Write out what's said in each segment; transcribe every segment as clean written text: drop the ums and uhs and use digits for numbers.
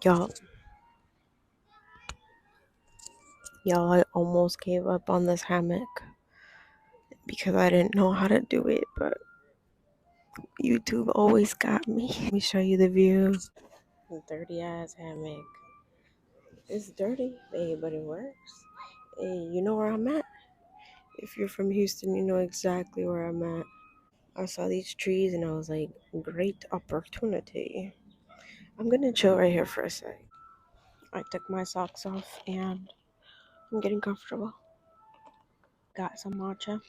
Y'all, y'all, I almost gave up on this hammock because I didn't know how to do it, but YouTube always got me. Let me show you the view. Dirty ass hammock. It's dirty, babe, but it works. Hey, you know where I'm at? If you're from Houston, you know exactly where I'm at. I saw these trees and I was like, great opportunity. I'm gonna chill right here for a sec. I took my socks off and I'm getting comfortable. Got some matcha.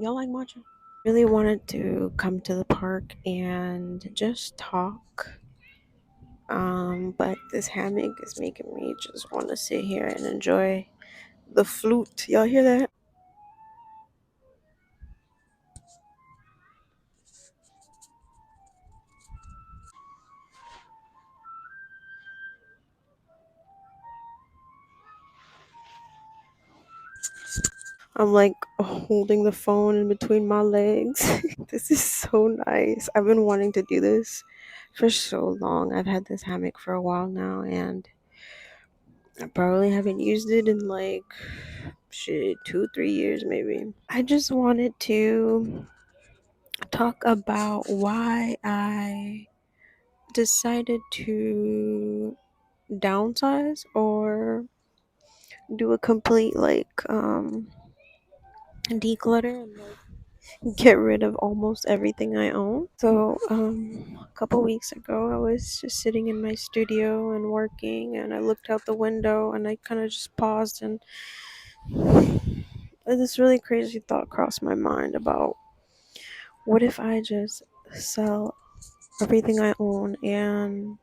Y'all like matcha? Really wanted to come to the park and just talk. But this hammock is making me just want to sit here and enjoy the flute. Y'all hear that? I'm like holding the phone in between my legs. This is so nice. I've been wanting to do this for so long. I've had this hammock for a while now and I probably haven't used it in like shit 2 3 years maybe. I just wanted to talk about why I decided to downsize or do a complete declutter and get rid of almost everything I own. So a couple weeks ago I was just sitting in my studio and working and I looked out the window and I kind of just paused and this really crazy thought crossed my mind about what if I just sell everything I own and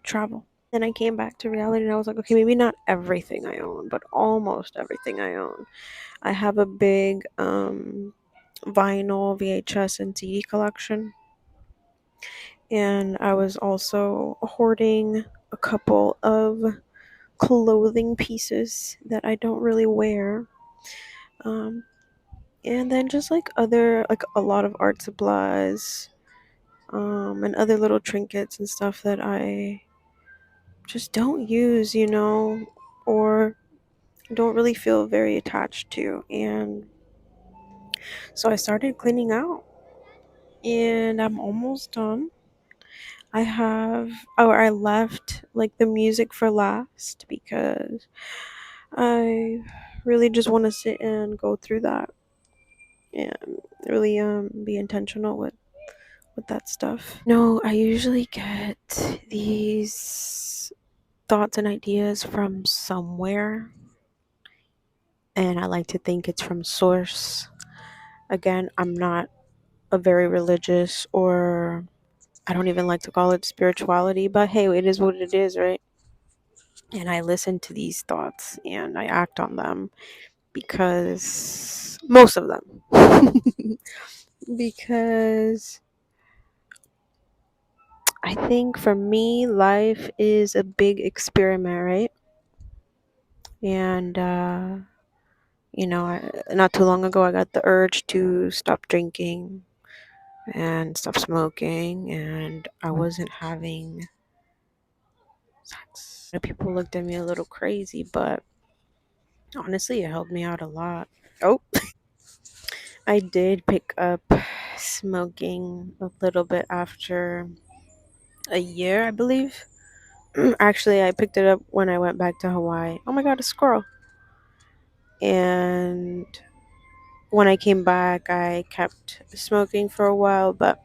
travel. Then I came back to reality and I was like, okay, maybe not everything I own, but almost everything I own. I have a big vinyl, VHS, and CD collection. And I was also hoarding a couple of clothing pieces that I don't really wear. Um, and then just like like a lot of art supplies, and other little trinkets and stuff that I just don't use, or don't really feel very attached to. And so I started cleaning out and I'm almost done. I left like the music for last because I really just want to sit and go through that and really be intentional with that stuff. No, I usually get these thoughts and ideas from somewhere and I like to think it's from source. Again, I'm not a very religious or I don't even like to call it spirituality, but hey, it is what it is, right? And I listen to these thoughts and I act on them because most of them because I think for me life is a big experiment, right? And not too long ago I got the urge to stop drinking and stop smoking and I wasn't having sex. People looked at me a little crazy, but honestly it helped me out a lot. Oh, I did pick up smoking a little bit after a year, I believe. Actually, I picked it up when I went back to Hawaii. Oh my god, a squirrel. And when I came back, I kept smoking for a while, but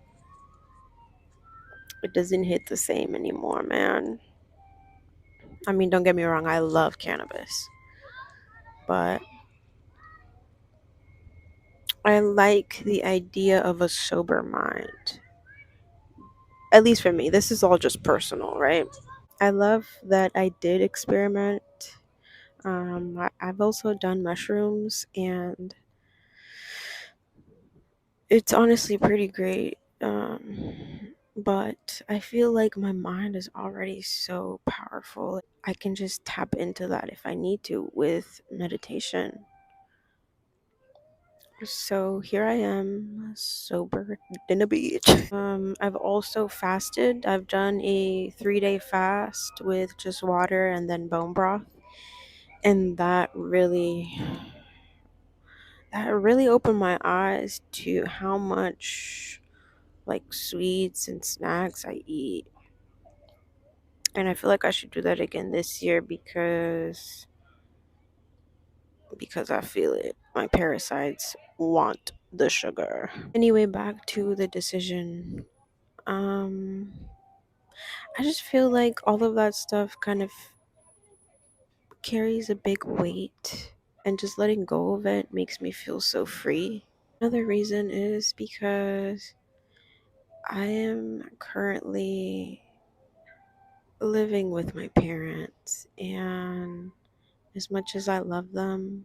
it doesn't hit the same anymore, man. I mean, don't get me wrong, I love cannabis, but I like the idea of a sober mind. At least for me, this is all just personal, right? I love that I did experiment. I've also done mushrooms, and it's honestly pretty great. But I feel like my mind is already so powerful. I can just tap into that if I need to with meditation. So here I am, sober in a beach. I've also fasted. I've done a 3-day fast with just water and then bone broth, and that really opened my eyes to how much like sweets and snacks I eat. And I feel like I should do that again this year because I feel it. My parasites want the sugar. Anyway, back to the decision. Um I just feel like all of that stuff kind of carries a big weight, and just letting go of it makes me feel so free. Another reason is because I am currently living with my parents, and as much as I love them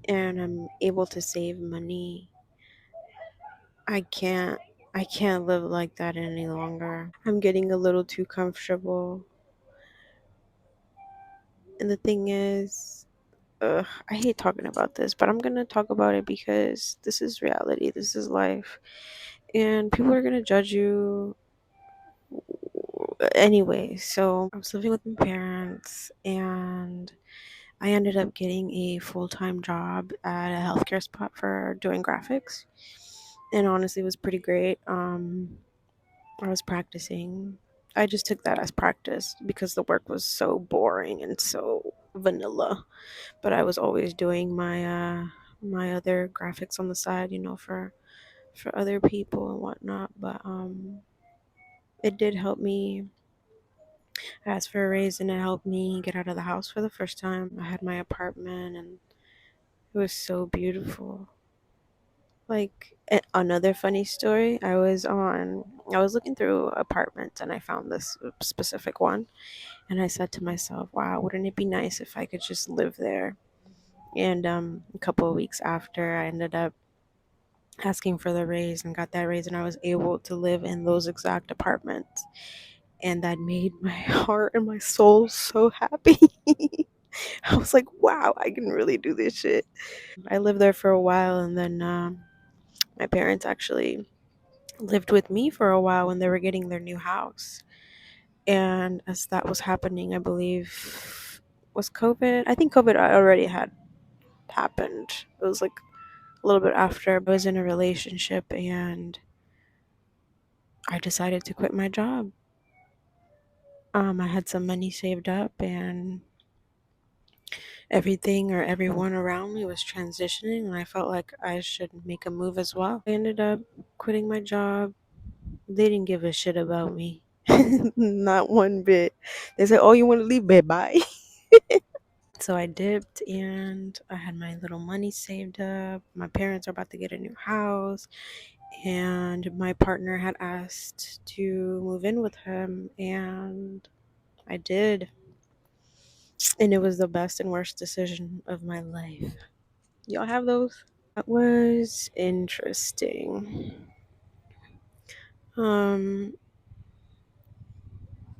and I'm able to save money, I can't I can't live like that any longer. I'm getting a little too comfortable. And the thing is, I hate talking about this, but I'm gonna talk about it because this is reality. This is life, and people are gonna judge you anyway. So I was living with my parents, and I ended up getting a full-time job at a healthcare spot for doing graphics, and honestly, it was pretty great. I was practicing. I just took that as practice because the work was so boring and so vanilla. But I was always doing my other graphics on the side, for other people and whatnot. But it did help me ask for a raise, and it helped me get out of the house for the first time. I had my apartment, and it was so beautiful. Like another funny story, I was looking through apartments, and I found this specific one, and I said to myself, wow, wouldn't it be nice if I could just live there? And a couple of weeks after, I ended up asking for the raise and got that raise, and I was able to live in those exact apartments, and that made my heart and my soul so happy. I was like, wow, I can really do this shit. I lived there for a while, and then my parents actually lived with me for a while when they were getting their new house. And as that was happening, I believe, was COVID. I think COVID already had happened. It was like a little bit after I was in a relationship, and I decided to quit my job. I had some money saved up, and everything or everyone around me was transitioning, and I felt like I should make a move as well. I ended up quitting my job. They didn't give a shit about me. Not one bit. They said, oh, you want to leave? Babe, bye. So I dipped, and I had my little money saved up. My parents are about to get a new house, and my partner had asked to move in with him, and I did. And it was the best and worst decision of my life. Y'all have those? That was interesting. Um,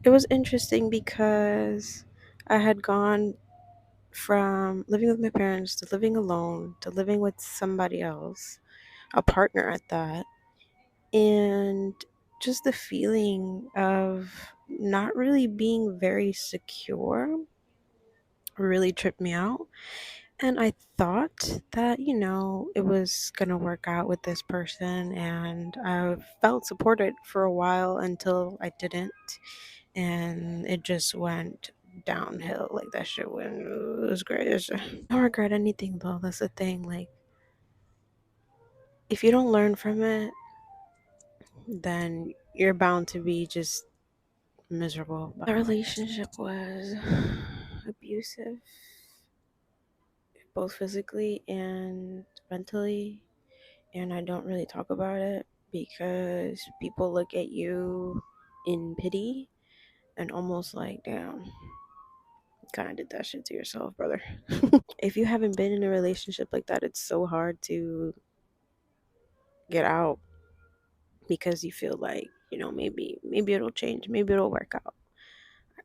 it was interesting because I had gone from living with my parents to living alone to living with somebody else, a partner at that, and just the feeling of not really being very secure really tripped me out. And I thought that, it was going to work out with this person, and I felt supported for a while until I didn't. And it just went downhill. Like, that shit went, it was great. I don't regret anything, though. That's the thing. Like, if you don't learn from it, then you're bound to be just miserable. My relationship was abusive, both physically and mentally, and I don't really talk about it because people look at you in pity and almost like, damn, you kind of did that shit to yourself, brother. If you haven't been in a relationship like that, it's so hard to get out because you feel like, maybe it'll change, maybe it'll work out.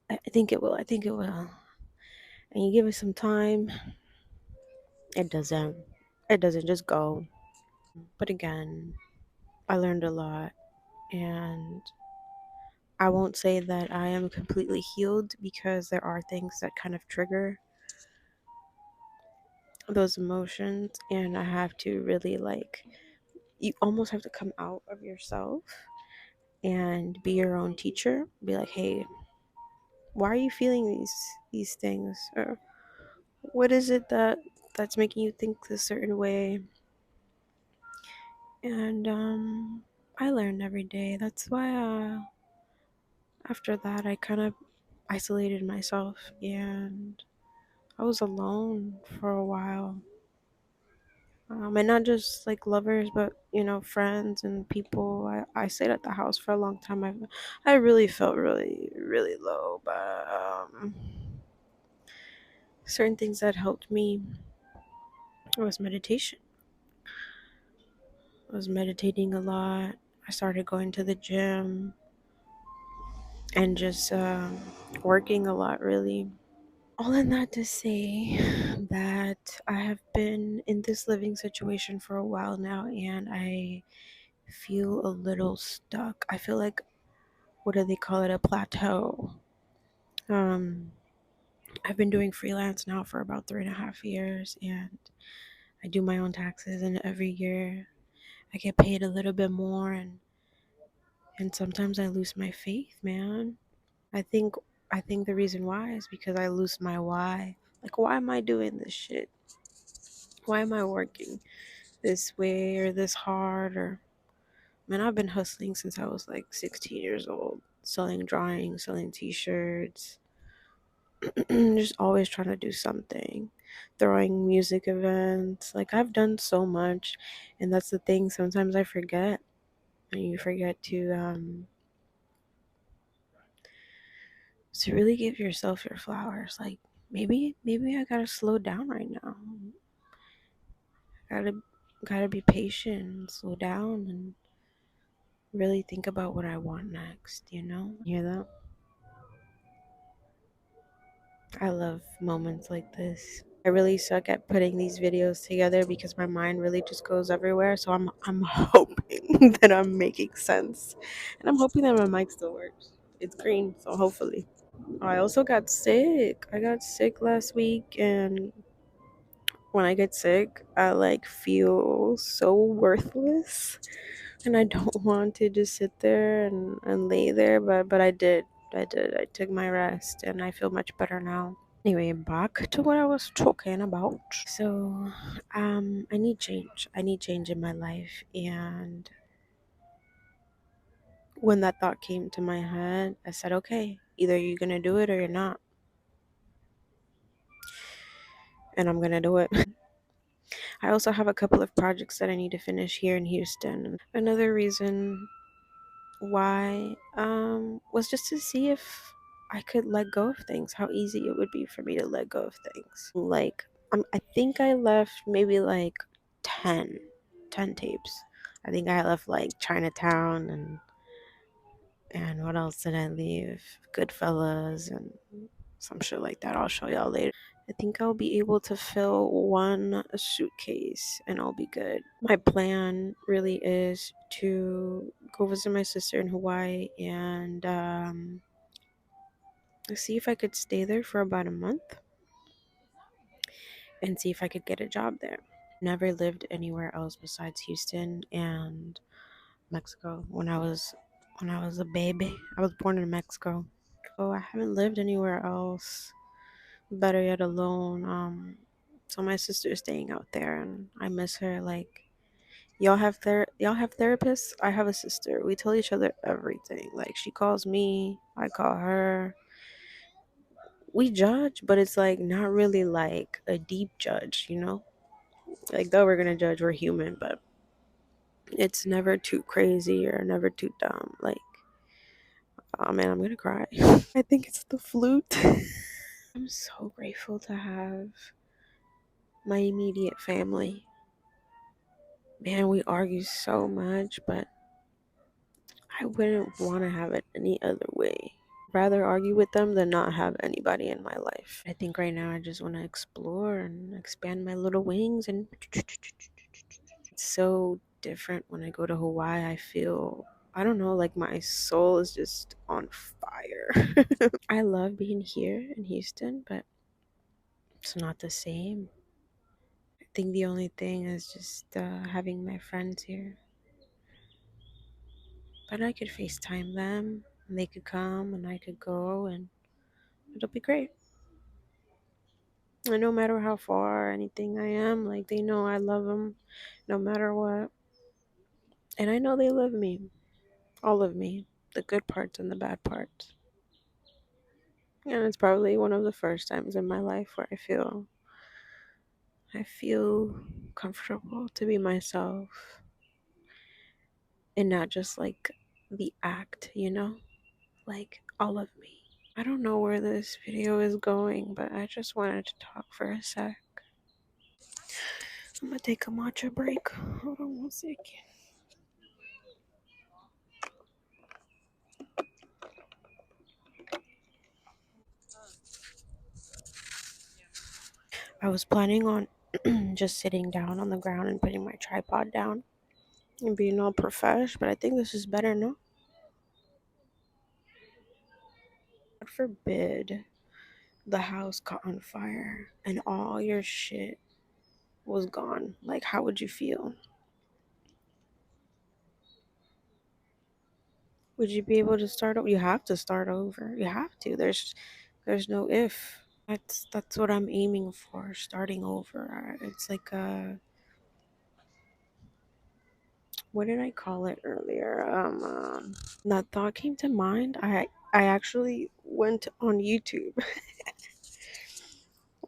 I think it will. I think it will. And you give it some time, it doesn't. It doesn't just go. But again, I learned a lot, and I won't say that I am completely healed because there are things that kind of trigger those emotions, and I have to really like, you almost have to come out of yourself and be your own teacher. Be like, hey, why are you feeling these things? Or what is it that's making you think a certain way? And I learned every day. That's why after that I kind of isolated myself, and I was alone for a while. And not just like lovers, but friends and people. I stayed at the house for a long time. I really felt really really low, but certain things that helped me was meditation. I was meditating a lot. I started going to the gym and just working a lot, really. All in that to say that I have been in this living situation for a while now, and I feel a little stuck. I feel like, what do they call it? A plateau. Um, I've been doing freelance now for about 3.5 years, and I do my own taxes, and every year I get paid a little bit more, and sometimes I lose my faith, man. I think I think the reason why is because I lose my why. Like, why am I doing this shit? Why am I working this way or this hard? Or, man, I've been hustling since I was like 16 years old, selling drawings, selling t-shirts, just always trying to do something, throwing music events. Like, I've done so much, and that's the thing. Sometimes I forget, and you forget to really give yourself your flowers. Like, maybe I gotta slow down right now. Gotta be patient, slow down, and really think about what I want next. Hear that? I love moments like this. I really suck at putting these videos together because my mind really just goes everywhere. So I'm hoping that I'm making sense, and I'm hoping that my mic still works. It's green, so hopefully. I also got sick. I got sick last week, and when I get sick, I like feel so worthless, and I don't want to just sit there and lay there, but I did. I took my rest, and I feel much better now. Anyway, back to what I was talking about. So, I need change. I need change in my life. And when that thought came to my head, I said, okay, either you're going to do it or you're not. And I'm going to do it. I also have a couple of projects that I need to finish here in Houston. Another reason why was just to see if I could let go of things, how easy it would be for me to let go of things. Like, I think I left maybe like 10, 10 tapes. I think I left like Chinatown, and what else did I leave? Goodfellas and some shit like that. I'll show y'all later. I think I'll be able to fill one suitcase and I'll be good. My plan really is to go visit my sister in Hawaii and see if I could stay there for about a month and see if I could get a job there. Never lived anywhere else besides Houston and Mexico. When I was a baby, I was born in Mexico. So I haven't lived anywhere else. Better yet, alone. So my sister is staying out there, and I miss her. Like, y'all have therapists. I have a sister. We tell each other everything. Like, she calls me, I call her. We judge, but it's like not really like a deep judge. Like, though we're gonna judge, we're human, but it's never too crazy or never too dumb. Like, oh man, I'm gonna cry. I think it's the flute. I'm so grateful to have my immediate family. Man, we argue so much, but I wouldn't want to have it any other way. Rather argue with them than not have anybody in my life. I think right now I just want to explore and expand my little wings, and it's so different when I go to Hawaii. I feel, I don't know, like my soul is just on fire. I love being here in Houston, but it's not the same. I think the only thing is just having my friends here. But I could FaceTime them and they could come and I could go and it'll be great. And no matter how far or anything I am, like they know I love them no matter what. And I know they love me, all of me, the good parts and the bad parts. And it's probably one of the first times in my life where I feel comfortable to be myself and not just like the act, like all of me. I don't know where this video is going, but I just wanted to talk for a sec. I'm gonna take a matcha break. Hold on one second. I was planning on just sitting down on the ground and putting my tripod down and being all profesh, but I think this is better, no? God forbid the house caught on fire and all your shit was gone. Like, how would you feel? Would you be able to start over? You have to start over. You have to. There's no if. That's what I'm aiming for, starting over. It's like a, what did I call it earlier? That thought came to mind. I actually went on YouTube.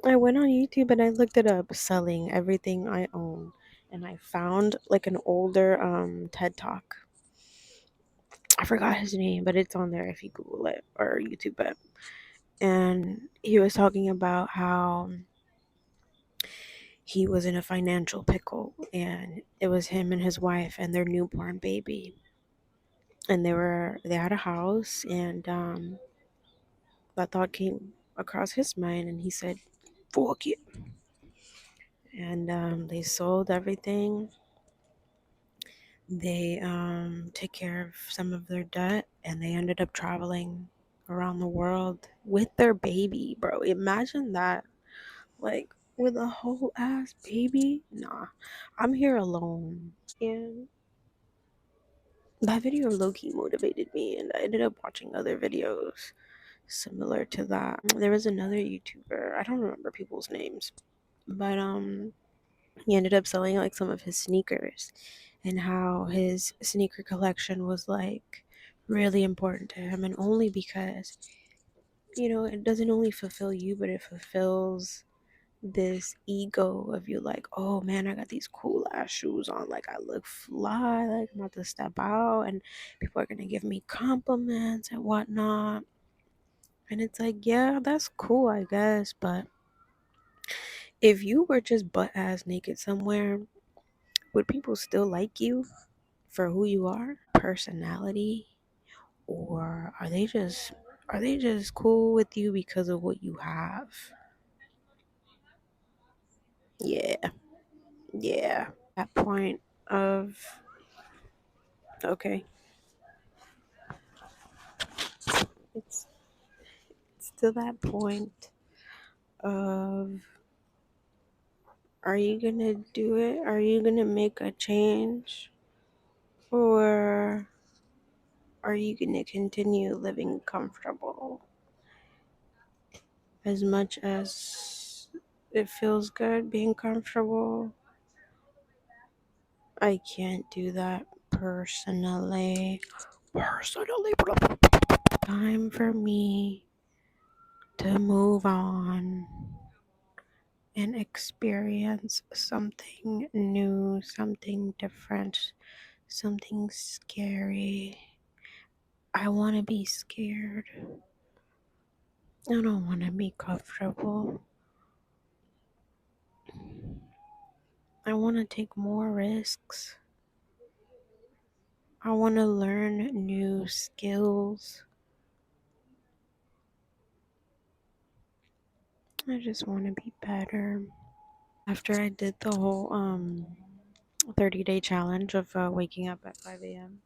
I went on YouTube and I looked it up, selling everything I own, and I found like an older TED Talk. I forgot his name, but it's on there if you Google it or YouTube it. And he was talking about how he was in a financial pickle, and it was him and his wife and their newborn baby, and they had a house, and that thought came across his mind, and he said, "Fuck it," and they sold everything. They took care of some of their debt, and they ended up traveling around the world with their baby, bro. Imagine that, like with a whole ass baby. Nah, I'm here alone. And that video low-key motivated me, and I ended up watching other videos similar to that. There was another YouTuber, I don't remember people's names, but he ended up selling like some of his sneakers, and how his sneaker collection was like really important to him, and only because it doesn't only fulfill you, but it fulfills this ego of you, like, oh man, I got these cool ass shoes on, like I look fly, like I'm about to step out and people are gonna give me compliments and whatnot. And it's like, yeah, that's cool, I guess, but if you were just butt ass naked somewhere, would people still like you for who you are, personality, or are they just cool with you because of what you have? Yeah, yeah. That point of, okay, it's to that point of, are you gonna do it? Are you gonna make a change? Or are you gonna continue living comfortable? As much as it feels good being comfortable, I can't do that personally. Personally, time for me to move on and experience something new, something different, something scary. I want to be scared. I don't want to be comfortable. I want to take more risks. I want to learn new skills. I just want to be better. After I did the whole 30-day challenge of waking up at 5 a.m.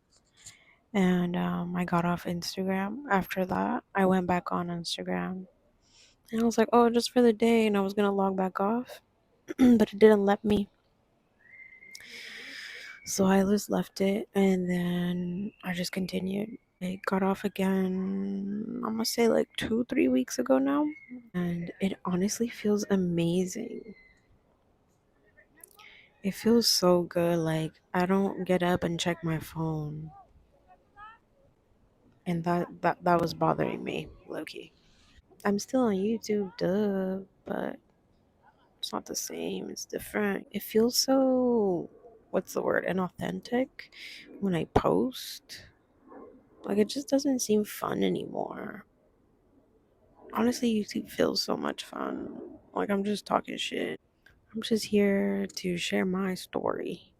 and I got off Instagram. After that, I went back on Instagram and I was like, oh, just for the day, and I was gonna log back off, but it didn't let me. So I just left it and then I just continued. I got off again, I'm gonna say like 2, 3 weeks ago now, and it honestly feels amazing. It feels so good. Like, I don't get up and check my phone, and that was bothering me, low key. I'm still on YouTube, duh, but it's not the same. It's different. It feels so, what's the word, inauthentic when I post. Like, it just doesn't seem fun anymore. Honestly, YouTube feels so much fun. Like, I'm just talking shit. I'm just here to share my story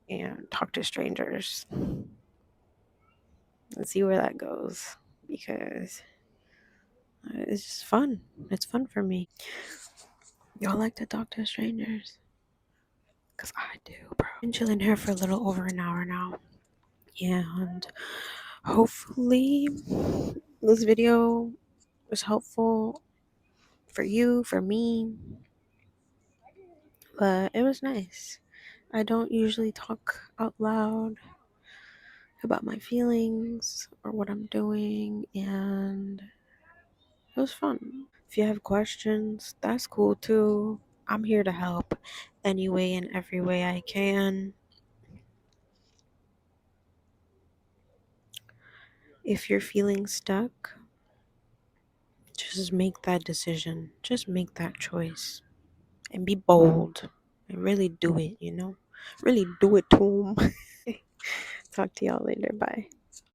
and talk to strangers and see where that goes, because it's just fun. It's fun for me. Y'all like to talk to strangers? Because I do, bro. Been chilling here for a little over an hour now. And hopefully, this video was helpful for you, for me. But it was nice. I don't usually talk out loud about my feelings or what I'm doing, and it was fun. If you have questions, that's cool too. I'm here to help any way and every way I can. If you're feeling stuck, just make that decision. Just make that choice and be bold and really do it, you know? Really do it to 'em. Talk to y'all later. Bye.